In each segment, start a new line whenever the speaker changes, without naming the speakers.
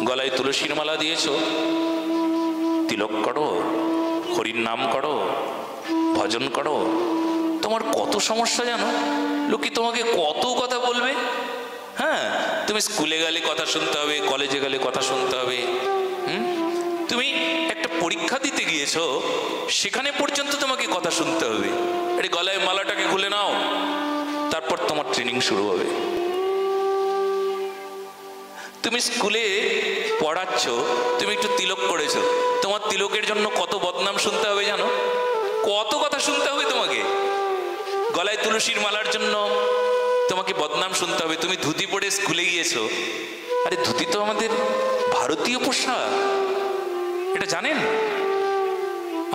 গলায় তুলসীর মালা দিয়েছো, তিলক করো, হরির নাম করো, ভজন করো, তোমার কত সমস্যা জানো? লোকে তোমাকে কত কথা বলবে। হ্যাঁ, তুমি স্কুলে গেলে কথা শুনতে হবে, কলেজে গেলে কথা শুনতে হবে। তুমি একটা পরীক্ষা দিতে গিয়েছো, সেখানে পর্যন্ত তোমাকে কথা শুনতে হবে। আরে গলায় মালাটাকে খুলে নাও, তারপর তোমার ট্রেনিং শুরু হবে। তুমি স্কুলে পড়াচ্ছ, তুমি একটু তিলক করেছো, তোমার তিলকের জন্য কত বদনাম শুনতে হবে জানো? কত কথা শুনতে হবে তোমাকে। গলায় তুলসীর মালার জন্য তোমাকে বদনাম শুনতে হবে। তুমি ধুতি পরে স্কুলে গিয়েছো, আরে ধুতি তো আমাদের ভারতীয় পোশাক, এটা জানেন?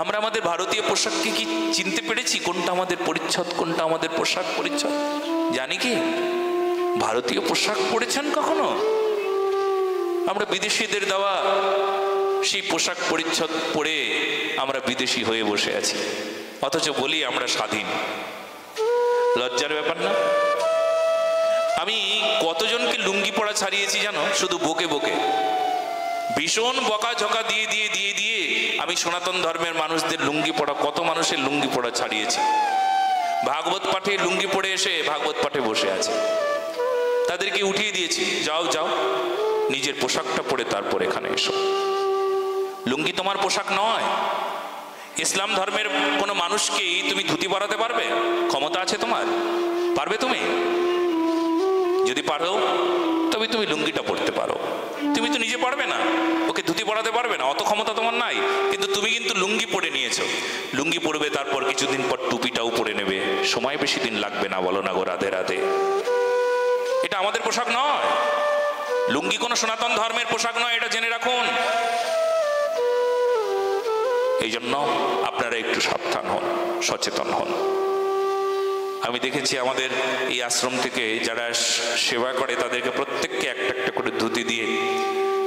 আমরা আমাদের ভারতীয় পোশাককে কি চিনতে পেরেছি? কোনটা আমাদের পরিচ্ছদ, কোনটা আমাদের পোশাক পরিচ্ছদ জানি কি? ভারতীয় পোশাক পরেছেন কখনো? আমরা বিদেশিদের দেওয়া সেই পোশাক পরিচ্ছদ পরে আমরা বিদেশি হয়ে বসে আছি, অথচ বলি আমরা স্বাধীন। লজ্জার ব্যাপার না? আমি কতজনকে লুঙ্গি পরা ছাড়িয়েছি জানো? শুধু বকে বকে, ভীষণ বকা ঝকা দিয়ে দিয়ে দিয়ে দিয়ে আমি সনাতন ধর্মের মানুষদের লুঙ্গি পরা, কত মানুষের লুঙ্গি পরা ছাড়িয়েছি। ভাগবত পাঠে লুঙ্গি পরে এসে ভাগবত পাঠে বসে আছে, তাদেরকে উঠিয়ে দিয়েছি, যাও যাও নিজের পোশাকটা পরে তারপর এখানে এসো। লুঙ্গি তোমার পোশাক নয়। ইসলাম ধর্মের কোনো মানুষকেই তুমি ধুতি পরাতে পারবে? ক্ষমতা আছে তোমার? পারবে তুমি? যদি পারো তবে তুমি লুঙ্গিটা পরতে পারো। তুমি তো নিজে পারবে না, ওকে ধুতি পরাতে পারবে না, অত ক্ষমতা তোমার নাই। কিন্তু তুমি কিন্তু লুঙ্গি পরে নিয়েছো। লুঙ্গি পরবে, তারপর কিছুদিন পর টুপিটাও পরে নেবে। সময় বেশি দিন লাগবে না, বলো না গো রাধে রাধে। এটা আমাদের পোশাক নয়। লুঙ্গি কোনো সনাতন ধর্মের পোশাক নয়, এটা জেনে রাখুন। এই জন্য আপনারা একটু সাবধান হন, সচেতন হন। আমি দেখেছি আমাদের এই আশ্রম থেকে যারা সেবা করে তাদেরকে প্রত্যেককে একটা একটা করে ধুতি দিয়ে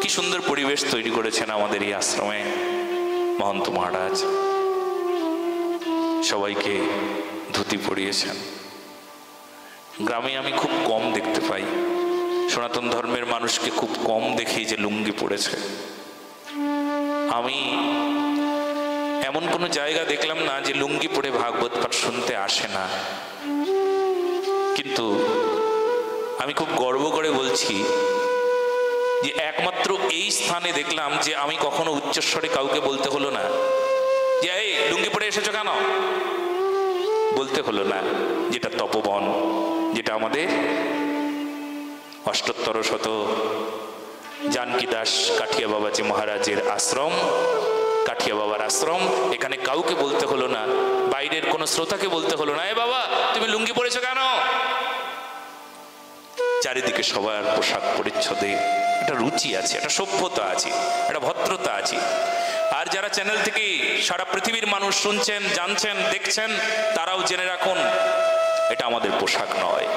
কি সুন্দর পরিবেশ তৈরি করেছেন আমাদের এই আশ্রমে মহন্ত মহারাজ। সবাইকে ধুতি পরিয়েছেন। গ্রামে আমি খুব কম দেখতে পাই, সনাতন ধর্মের মানুষকে খুব কম দেখি যে লুঙ্গি পরেছে। আমি এমন কোনো জায়গা দেখলাম না যে লুঙ্গি পরে ভাগবত পাঠ শুনতে আসে না। কিন্তু আমি খুব গর্ব করে বলছি যে একমাত্র এই স্থানে দেখলাম যে আমি কখনো উচ্চস্বরে কাউকে বলতে হলো না যে এই লুঙ্গি পরে এসেছো কেন, বলতে হলো না। যেটা তপবন, যেটা আমাদের অষ্টোত্তর শত জানকী দাস কাঠিয়া বাবাজি মহারাজের আশ্রম, কাঠিয়া বাবার আশ্রম। এখানে কাউকে বলতে হলো না, বাইরের কোনো শ্রোতাকে বলতে হলো না, এ বাবা তুমি লুঙ্গি পরেছো কেন। চারিদিকে সবার পোশাক পরিচ্ছদে একটা রুচি আছে, একটা সভ্যতা আছে, একটা ভদ্রতা আছে। আর যারা চ্যানেল থেকে সারা পৃথিবীর মানুষ শুনছেন, জানছেন, দেখছেন, তারাও জেনে রাখুন এটা আমাদের পোশাক নয়।